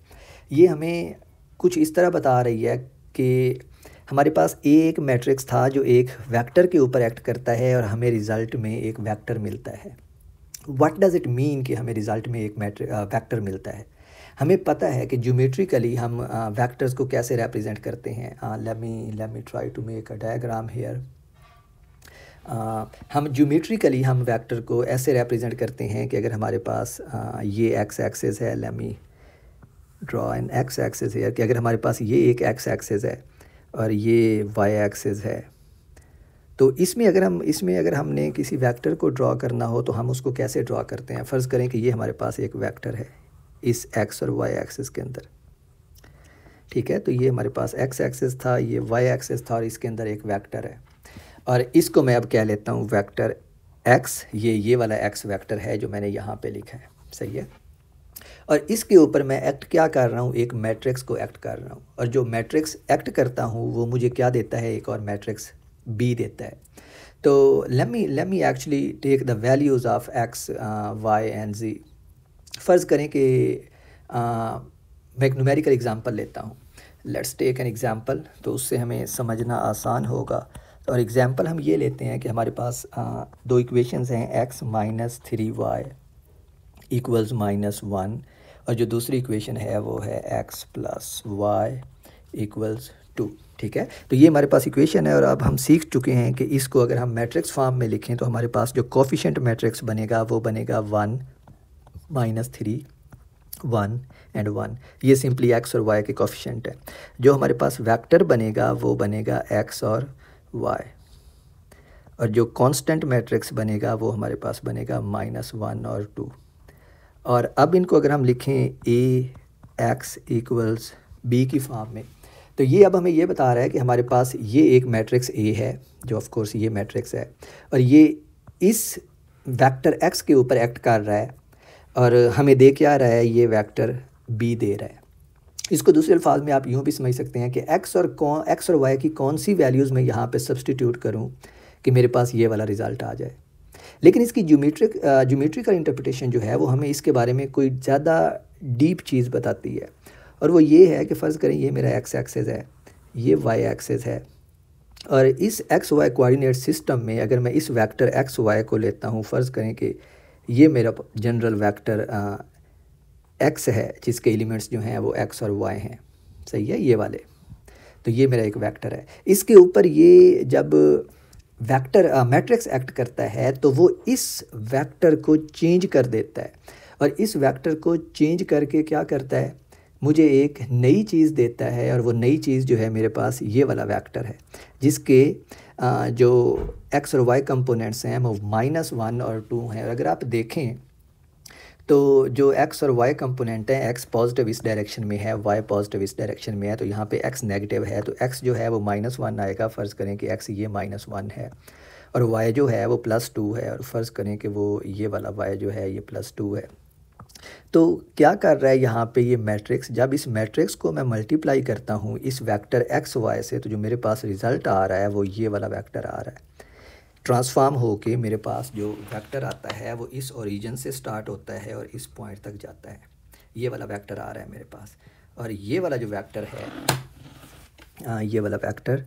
ये हमें कुछ इस तरह बता रही है कि हमारे पास एक मैट्रिक्स था जो एक वेक्टर के ऊपर एक्ट करता है और हमें रिज़ल्ट में एक वेक्टर मिलता है। व्हाट डज़ इट मीन कि हमें रिज़ल्ट में एक वेक्टर मिलता है? हमें पता है कि ज्योमेट्रिकली हम वेक्टर्स को कैसे रिप्रेजेंट करते हैं। Let me try to make a diagram here. हम ज्योमेट्रिकली हम वेक्टर को ऐसे रिप्रेजेंट करते हैं कि अगर हमारे पास ये x एक्सिस है, let me draw an x axis here, कि अगर हमारे पास ये एक x एक्सिस है और ये y एक्सिस है, तो इसमें अगर हमने किसी वेक्टर को ड्रॉ करना हो तो हम उसको कैसे ड्रॉ करते हैं। फ़र्ज़ करें कि ये हमारे पास एक वेक्टर है इस x और y एक्सिस के अंदर, ठीक है। तो ये हमारे पास x एक्सिस था, ये y एक्सिस था, और इसके अंदर एक वेक्टर है, और इसको मैं अब कह लेता हूँ वेक्टर x। ये वाला x वेक्टर है जो मैंने यहाँ पे लिखा है, सही है। और इसके ऊपर मैं एक्ट क्या कर रहा हूँ, एक मैट्रिक्स को एक्ट कर रहा हूँ, और जो मैट्रिक्स एक्ट करता हूँ वो मुझे क्या देता है, एक और मैट्रिक्स B देता है। तो let me actually take the values of x, y and z। फ़र्ज़ करें कि मैं एक न्यूमेरिकल एग्जांपल लेता हूँ। लेट्स टेक एन एग्जांपल, तो उससे हमें समझना आसान होगा। और एग्जांपल हम ये लेते हैं कि हमारे पास दो इक्वेशंस हैं, x माइनस 3y इक्वल्स -1, और जो दूसरी इक्वेशन है वो है x प्लस y इक्वल्स 2, ठीक है। तो ये हमारे पास इक्वेशन है, और अब हम सीख चुके हैं कि इसको अगर हम मैट्रिक्स फॉर्म में लिखें तो हमारे पास जो कोफिशिएंट मैट्रिक्स बनेगा वो बनेगा 1 -3 1 एंड 1। ये सिंपली x और y के कोफिशिएंट है। जो हमारे पास वेक्टर बनेगा वो बनेगा x और y, और जो कांस्टेंट मैट्रिक्स बनेगा वो हमारे पास बनेगा -1 और 2। और अब इनको अगर हम लिखें ax इक्वल्स b की फॉर्म में, तो ये अब हमें ये बता रहा है कि हमारे पास ये एक मैट्रिक्स A है जो ऑफ कोर्स ये मैट्रिक्स है, और ये इस वेक्टर x के ऊपर एक्ट कर रहा है, और हमें दे क्या रहा है, ये वेक्टर B दे रहा है। इसको दूसरे अल्फाज में आप यूँ भी समझ सकते हैं कि x और y की कौन सी वैल्यूज़ मैं यहाँ पे सब्सटीट्यूट करूँ कि मेरे पास ये वाला रिज़ल्ट आ जाए। लेकिन इसकी ज्योमेट्रिकल इंटरप्रिटेशन जो है वो हमें इसके बारे में कोई ज़्यादा डीप चीज़ बताती है, और वो ये है कि फ़र्ज़ करें ये मेरा x एक्सिस है, ये y एक्सिस है, और इस x y कोऑर्डिनेट सिस्टम में अगर मैं इस वेक्टर x y को लेता हूँ, फ़र्ज़ करें कि ये मेरा जनरल वेक्टर x है जिसके एलिमेंट्स जो हैं वो x और y हैं, सही है, ये वाले। तो ये मेरा एक वेक्टर है। इसके ऊपर ये जब वेक्टर मैट्रिक्स एक्ट करता है तो वो इस वेक्टर को चेंज कर देता है, और इस वेक्टर को चेंज करके क्या करता है, मुझे एक नई चीज़ देता है, और वो नई चीज़ जो है मेरे पास ये वाला वेक्टर है, जिसके जो एक्स और वाई कंपोनेंट्स हैं वो -1 और 2 हैं। और अगर आप देखें तो जो एक्स और वाई कंपोनेंट हैं, एक्स पॉजिटिव इस डायरेक्शन में है, वाई पॉजिटिव इस डायरेक्शन में है, तो यहाँ पे एक्स नेगेटिव है, तो एक्स जो है वो -1 आएगा। फ़र्ज़ करें कि एक्स ये -1 है, और वाई जो है वो +2 है, और फ़र्ज़ करें कि वो ये वाला वाई जो है ये +2 है। तो क्या कर रहा है यहाँ पे ये मैट्रिक्स, जब इस मैट्रिक्स को मैं मल्टीप्लाई करता हूँ इस वेक्टर एक्स वाई से, तो जो मेरे पास रिज़ल्ट आ रहा है वो ये वाला वेक्टर आ रहा है। ट्रांसफॉर्म होके मेरे पास जो वेक्टर आता है वो इस ओरिजिन से स्टार्ट होता है और इस पॉइंट तक जाता है। ये वाला वेक्टर आ रहा है मेरे पास, और ये वाला जो वेक्टर है, ये वाला वेक्टर,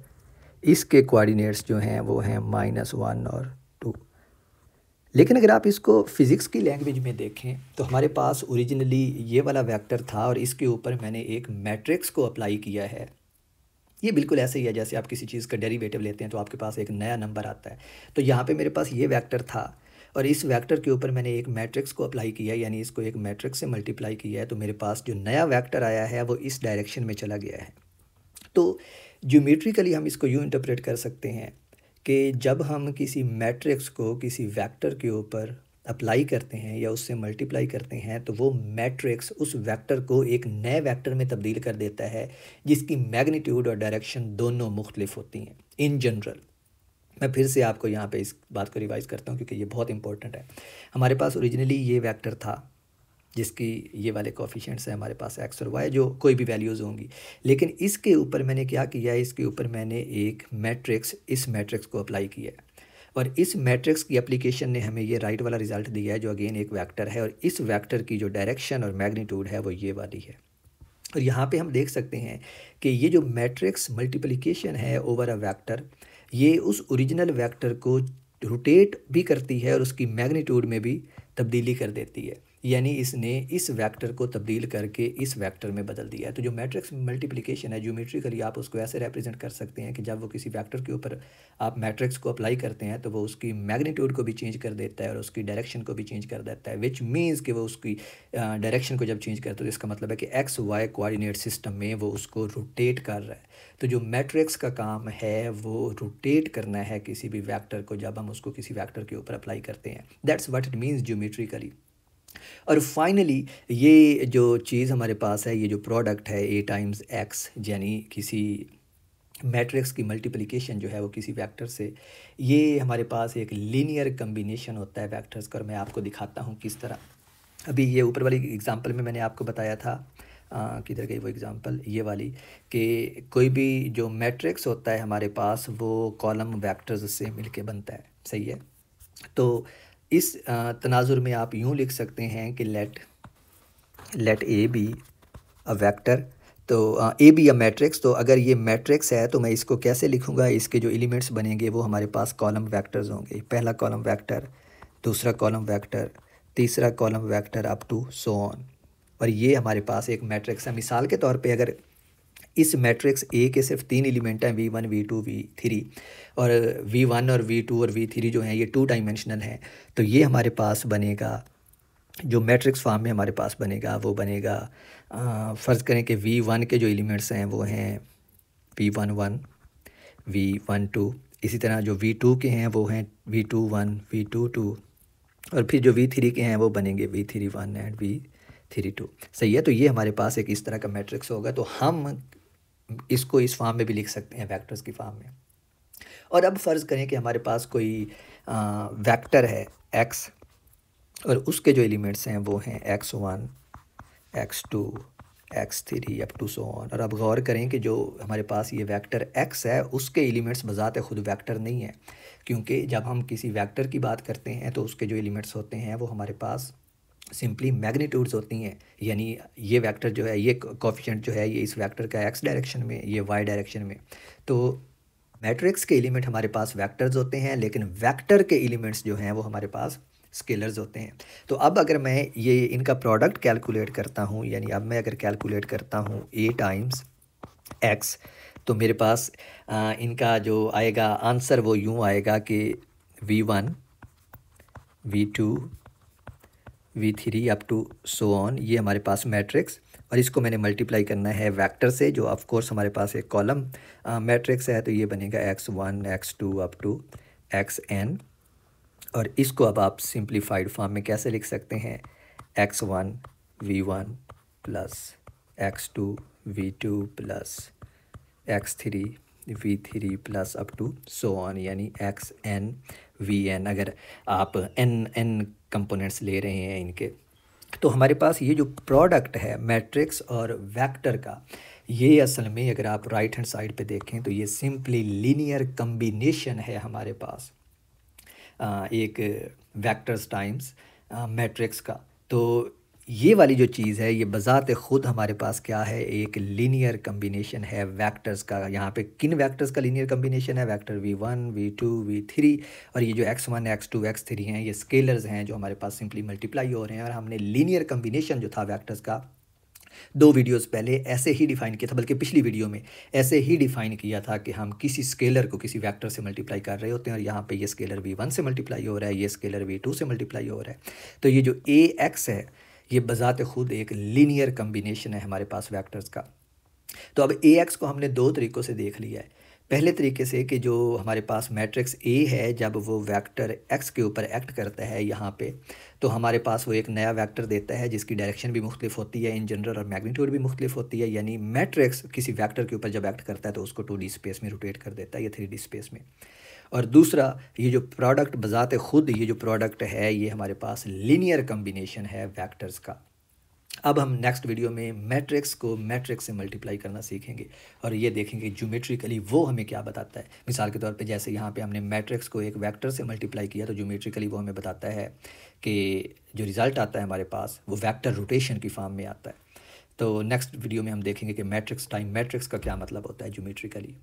इसके कोऑर्डिनेट्स जो हैं वो हैं -1 और 2। लेकिन अगर आप इसको फिज़िक्स की लैंग्वेज में देखें तो हमारे पास ओरिजिनली ये वाला वेक्टर था, और इसके ऊपर मैंने एक मैट्रिक्स को अप्लाई किया है। ये बिल्कुल ऐसे ही है जैसे आप किसी चीज़ का डेरिवेटिव लेते हैं तो आपके पास एक नया नंबर आता है। तो यहाँ पे मेरे पास ये वेक्टर था, और इस वेक्टर के ऊपर मैंने एक मैट्रिक्स को अप्लाई किया, यानी इसको एक मैट्रिक्स से मल्टीप्लाई किया है, तो मेरे पास जो नया वेक्टर आया है वो इस डायरेक्शन में चला गया है। तो ज्योमेट्रिकली हम इसको यूँ इंटरप्रेट कर सकते हैं कि जब हम किसी मैट्रिक्स को किसी वेक्टर के ऊपर अप्लाई करते हैं या उससे मल्टीप्लाई करते हैं, तो वो मैट्रिक्स उस वेक्टर को एक नए वेक्टर में तब्दील कर देता है, जिसकी मैग्नीट्यूड और डायरेक्शन दोनों मुख्तलिफ होती हैं इन जनरल। मैं फिर से आपको यहाँ पे इस बात को रिवाइज़ करता हूँ क्योंकि ये बहुत इंपॉर्टेंट है। हमारे पास ओरिजिनली ये वेक्टर था जिसकी ये वाले कोफिशिएंट्स हैं हमारे पास एक्स और वाई, जो कोई भी वैल्यूज़ होंगी, लेकिन इसके ऊपर मैंने क्या किया, इसके ऊपर मैंने एक मैट्रिक्स, इस मैट्रिक्स को अप्लाई किया है, और इस मैट्रिक्स की एप्लीकेशन ने हमें ये राइट वाला रिज़ल्ट दिया है जो अगेन एक वेक्टर है, और इस वेक्टर की जो डायरेक्शन और मैग्नीट्यूड है वो ये वाली है। और यहाँ पे हम देख सकते हैं कि ये जो मैट्रिक्स मल्टीप्लिकेशन है ओवर अ वेक्टर, ये उस ओरिजिनल वेक्टर को रोटेट भी करती है और उसकी मैग्नीट्यूड में भी तब्दीली कर देती है, यानी इसने इस वेक्टर को तब्दील करके इस वेक्टर में बदल दिया है। तो जो मैट्रिक्स मल्टीप्लिकेशन है, ज्योमेट्रिकली आप उसको ऐसे रिप्रेजेंट कर सकते हैं कि जब वो किसी वेक्टर के ऊपर आप मैट्रिक्स को अप्लाई करते हैं तो वो उसकी मैग्नीट्यूड को भी चेंज कर देता है और उसकी डायरेक्शन को भी चेंज कर देता है, विच मीन्स कि वो उसकी डायरेक्शन को जब चेंज करता है तो इसका मतलब है कि एक्स वाई कोऑर्डिनेट सिस्टम में वो उसको रोटेट कर रहा है। तो जो मैट्रिक्स का काम है वो रोटेट करना है किसी भी वेक्टर को जब हम उसको किसी वेक्टर के ऊपर अप्लाई करते हैं। That's what it means geometrically. और फाइनली ये जो चीज़ हमारे पास है, ये जो प्रोडक्ट है a टाइम्स x, यानी किसी मैट्रिक्स की मल्टीप्लिकेशन जो है वो किसी वेक्टर से, ये हमारे पास एक लीनियर कम्बिनेशन होता है वेक्टर्स का, और मैं आपको दिखाता हूँ किस तरह। अभी ये ऊपर वाली एग्जांपल में मैंने आपको बताया था, किधर गई वो एग्जांपल, ये वाली, कि कोई भी जो मैट्रिक्स होता है हमारे पास वो कॉलम वेक्टर्स से मिलके बनता है, सही है। तो इस तनाजुर में आप यूँ लिख सकते हैं कि let A be a vector, तो ए बी अ मैट्रिक्स। तो अगर ये मैट्रिक्स है तो मैं इसको कैसे लिखूँगा, इसके जो एलिमेंट्स बनेंगे वो हमारे पास कॉलम वेक्टर्स होंगे। पहला कॉलम वेक्टर, दूसरा कॉलम वेक्टर, तीसरा column vector, up to so on. और ये हमारे पास एक मैट्रिक्स है। मिसाल के तौर पे अगर इस मैट्रिक्स ए के सिर्फ 3 एलिमेंट हैं, v1 v2 v3, और v1 और v2 और v3 जो हैं ये 2 डायमेंशनल हैं, तो ये हमारे पास बनेगा, जो मैट्रिक्स फॉर्म में हमारे पास बनेगा वो बनेगा, फ़र्ज़ करें कि v1 के जो एलिमेंट्स हैं वो हैं v11 v12, इसी तरह जो v2 के हैं वो हैं v21 v22, और फिर जो v3 के हैं वो बनेंगे v31 एंड v32। सही है। तो ये हमारे पास एक इस तरह का मैट्रिक्स होगा। तो हम इसको इस फॉर्म में भी लिख सकते हैं, वेक्टर्स की फॉर्म में। और अब फ़र्ज़ करें कि हमारे पास कोई वेक्टर है x, और उसके जो एलिमेंट्स हैं वो हैं x1 x2 x3 up to so on. और अब गौर करें कि जो हमारे पास ये वेक्टर x है उसके एलिमेंट्स बज़ाते ख़ुद वेक्टर नहीं है, क्योंकि जब हम किसी वेक्टर की बात करते हैं तो उसके जो एलिमेंट्स होते हैं वो हमारे पास सिंपली मैग्नीट्यूड्स होती हैं, यानी ये वेक्टर जो है, ये कोफिशिएंट जो है ये इस वेक्टर का x डायरेक्शन में, ये y डायरेक्शन में। तो मैट्रिक्स के एलिमेंट हमारे पास वेक्टर्स होते हैं, लेकिन वेक्टर के एलिमेंट्स जो हैं वो हमारे पास स्केलर्स होते हैं। तो अब अगर मैं ये इनका प्रोडक्ट कैलकुलेट करता हूँ, यानी अब मैं अगर कैलकुलेट करता हूँ a टाइम्स एक्स। तो मेरे पास इनका जो आएगा आंसर वो यूँ आएगा कि v1 v2 v3 up to so on, ये हमारे पास मैट्रिक्स, और इसको मैंने मल्टीप्लाई करना है वेक्टर से जो ऑफ कोर्स हमारे पास एक कॉलम मैट्रिक्स है। तो ये बनेगा x1 x2 up to xn। और इसको अब आप सिंप्लीफाइड फॉर्म में कैसे लिख सकते हैं, x1 v1 plus x2 v2 plus x3 v3 plus up to so on, यानी xn vn, अगर आप n कंपोनेंट्स ले रहे हैं इनके। तो हमारे पास ये जो प्रोडक्ट है मैट्रिक्स और वेक्टर का, ये असल में अगर आप राइट हैंड साइड पे देखें तो ये सिंपली लीनियर कम्बिनेशन है हमारे पास एक वेक्टर्स टाइम्स मैट्रिक्स का। तो ये वाली जो चीज़ है ये बज़ात ख़ुद हमारे पास क्या है, एक लीनियर कम्बिनेशन है वेक्टर्स का। यहाँ पे किन वेक्टर्स का लीनियर कम्बिनेशन है, वेक्टर v1 v2 v3, और ये जो x1 x2 x3 हैं ये स्केलर्स हैं जो हमारे पास सिंपली मल्टीप्लाई हो रहे हैं। और हमने लीनियर कम्बिनेशन जो था वेक्टर्स का 2 वीडियोस पहले ऐसे ही डिफ़ाइन किया था, बल्कि पिछली वीडियो में ऐसे ही डिफ़ाइन किया था कि हम किसी स्केलर को किसी वेक्टर से मल्टीप्लाई कर रहे होते हैं, और यहाँ पे ये स्केलर v1 से मल्टीप्लाई हो रहा है, ये स्केलर v2 से मल्टीप्लाई हो रहा है। तो ये जो ax है ये बज़ात ख़ुद एक लीनियर कम्बिनेशन है हमारे पास वेक्टर्स का। तो अब ax को हमने 2 तरीक़ों से देख लिया है। पहले तरीके से कि जो हमारे पास मैट्रिक्स A है जब वो वेक्टर x के ऊपर एक्ट करता है यहाँ पे, तो हमारे पास वो एक नया वेक्टर देता है जिसकी डायरेक्शन भी मुख्तलिफ होती है इन जनरल, और मैग्नीट्यूड भी मुख्तलिफ होती है। यानी मैट्रिक्स किसी वेक्टर के ऊपर जब एक्ट करता है तो उसको 2D स्पेस में रोटेट कर देता है या 3D स्पेस में। और दूसरा, ये जो प्रोडक्ट बज़ात ख़ुद ये जो प्रोडक्ट है ये हमारे पास लीनियर कम्बिनेशन है वेक्टर्स का। अब हम नेक्स्ट वीडियो में मैट्रिक्स को मैट्रिक्स से मल्टीप्लाई करना सीखेंगे और ये देखेंगे ज्योमेट्रिकली वो हमें क्या बताता है। मिसाल के तौर पे जैसे यहाँ पे हमने मैट्रिक्स को एक वेक्टर से मल्टीप्लाई किया तो ज्योमेट्रिकली वो हमें बताता है कि जो रिज़ल्ट आता है हमारे पास वो वेक्टर रोटेशन की फॉर्म में आता है। तो नेक्स्ट वीडियो में हम देखेंगे कि मैट्रिक्स टाइम मैट्रिक्स का क्या मतलब होता है ज्योमेट्रिकली।